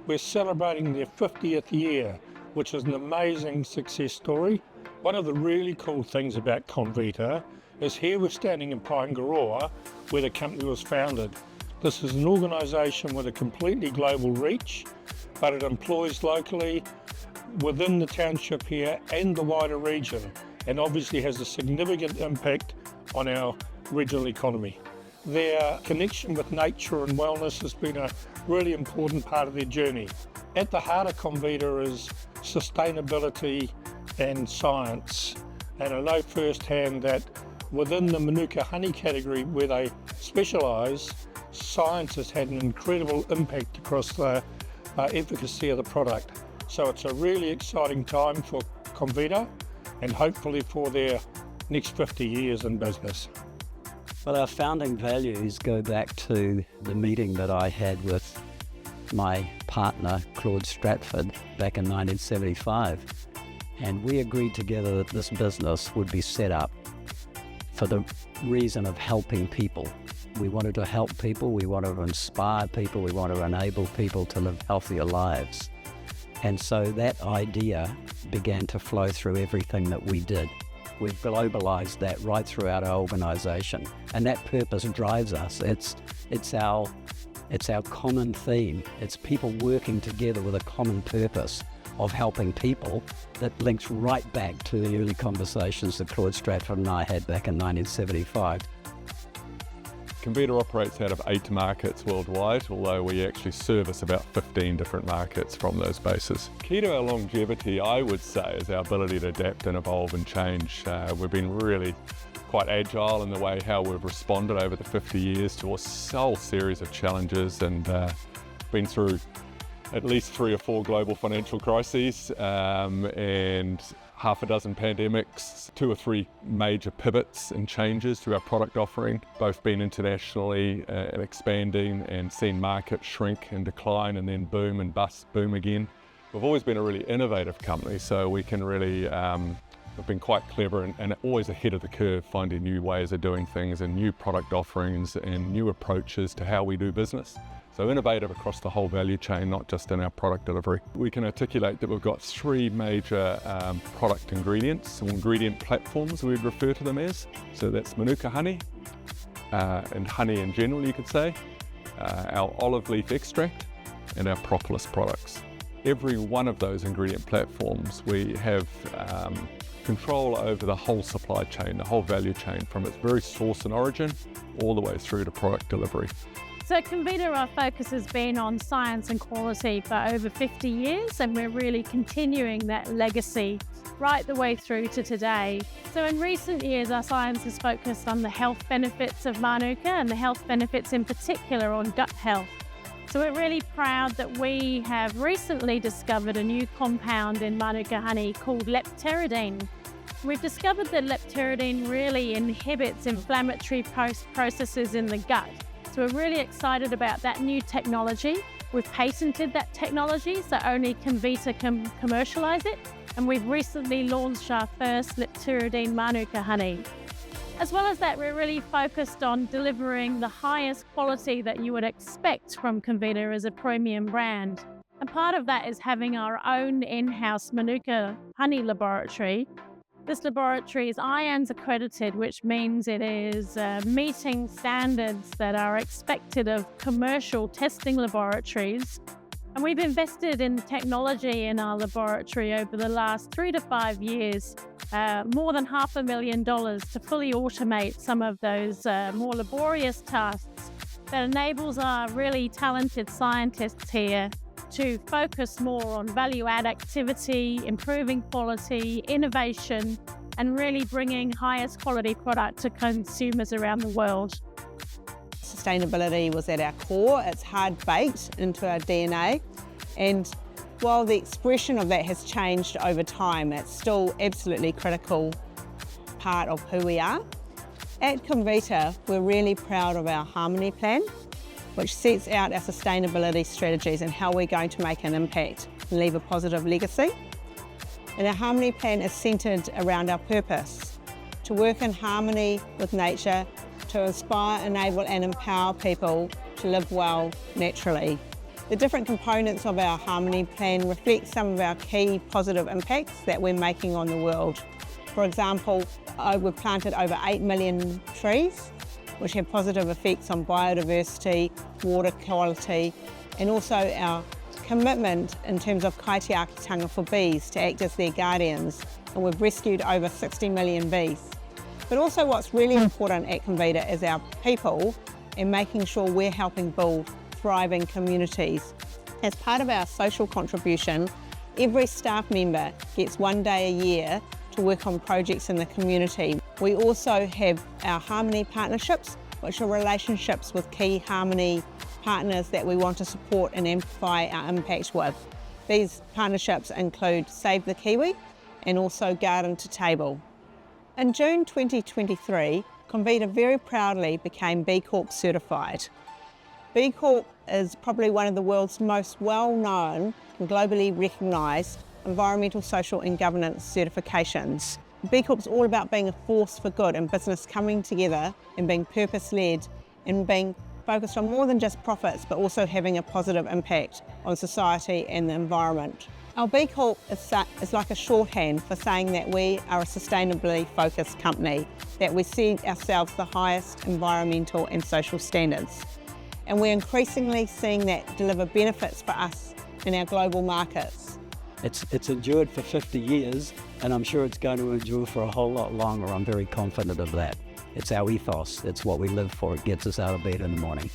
we're celebrating their 50th year, which is an amazing success story. One of the really cool things about Comvita is here we're standing in Paengaroa, where the company was founded. This is an organisation with a completely global reach, but it employs locally within the township here and the wider region, and obviously has a significant impact on our regional economy. Their connection with nature and wellness has been a really important part of their journey. At the heart of Comvita is sustainability and science, and I know firsthand that within the Manuka honey category where they specialise, science has had an incredible impact across the efficacy of the product. So it's a really exciting time for Comvita and hopefully for their next 50 years in business. Well, our founding values go back to the meeting that I had with my partner, Claude Stratford, back in 1975. And we agreed together that this business would be set up for the reason of helping people. We wanted to help people, we wanted to inspire people, we wanted to enable people to live healthier lives. And so that idea began to flow through everything that we did. We've globalized that right throughout our organization, and that purpose drives us. It's our common theme. It's people working together with a common purpose of helping people that links right back to the early conversations that Claude Stratford and I had back in 1975. Comvita operates out of 8 markets worldwide, although we actually service about 15 different markets from those bases. Key to our longevity, I would say, is our ability to adapt and evolve and change. We've been really quite agile in the way how we've responded over the 50 years to a whole series of challenges, and been through at least 3 or 4 global financial crises, and half a dozen pandemics, 2 or 3 major pivots and changes to our product offering, both been internationally and expanding, and seen markets shrink and decline and then boom and bust, boom again. We've always been a really innovative company, so we can really, we've been quite clever and always ahead of the curve, finding new ways of doing things and new product offerings and new approaches to how we do business. So innovative across the whole value chain, not just in our product delivery. We can articulate that we've got 3 major product ingredients, or ingredient platforms we'd refer to them as. So that's Manuka honey, and honey in general you could say, our olive leaf extract, and our propolis products. Every one of those ingredient platforms we have control over the whole supply chain, the whole value chain, from its very source and origin all the way through to product delivery. So at Comvita, our focus has been on science and quality for over 50 years, and we're really continuing that legacy right the way through to today. So in recent years, our science has focused on the health benefits of Manuka, and the health benefits in particular on gut health. So we're really proud that we have recently discovered a new compound in Manuka honey called leptosperin. We've discovered that leptosperin really inhibits inflammatory processes in the gut. So we're really excited about that new technology. We've patented that technology, so only Comvita can commercialise it. And we've recently launched our first leptosperin Manuka honey. As well as that, we're really focused on delivering the highest quality that you would expect from Comvita as a premium brand. And part of that is having our own in-house Manuka honey laboratory. This laboratory is IANZ accredited, which means it is meeting standards that are expected of commercial testing laboratories. And we've invested in technology in our laboratory over the last 3 to 5 years, more than $500,000 to fully automate some of those more laborious tasks that enables our really talented scientists here to focus more on value-add activity, improving quality, innovation, and really bringing highest quality product to consumers around the world. Sustainability was at our core. It's hard-baked into our DNA, and while the expression of that has changed over time, it's still absolutely critical part of who we are. At Comvita, we're really proud of our Harmony Plan, which sets out our sustainability strategies and how we're going to make an impact and leave a positive legacy. And our Harmony Plan is centred around our purpose, to work in harmony with nature, to inspire, enable and empower people to live well naturally. The different components of our Harmony Plan reflect some of our key positive impacts that we're making on the world. For example, we've planted over 8 million trees, which have positive effects on biodiversity, water quality, and also our commitment in terms of kaitiakitanga for bees to act as their guardians. And we've rescued over 60 million bees. But also what's really important at Comvita is our people and making sure we're helping build thriving communities. As part of our social contribution, every staff member gets 1 day a year to work on projects in the community. We also have our Harmony partnerships, which are relationships with key Harmony partners that we want to support and amplify our impact with. These partnerships include Save the Kiwi and also Garden to Table. In June 2023, Comvita very proudly became B Corp certified. B Corp is probably one of the world's most well-known and globally recognised environmental, social and governance certifications. B Corp is all about being a force for good and business coming together and being purpose-led and being focused on more than just profits, but also having a positive impact on society and the environment. Our B Corp is like a shorthand for saying that we are a sustainably focused company, that we set ourselves the highest environmental and social standards. And we're increasingly seeing that deliver benefits for us in our global markets. It's endured for 50 years, and I'm sure it's going to endure for a whole lot longer. I'm very confident of that. It's our ethos. It's what we live for. It gets us out of bed in the morning.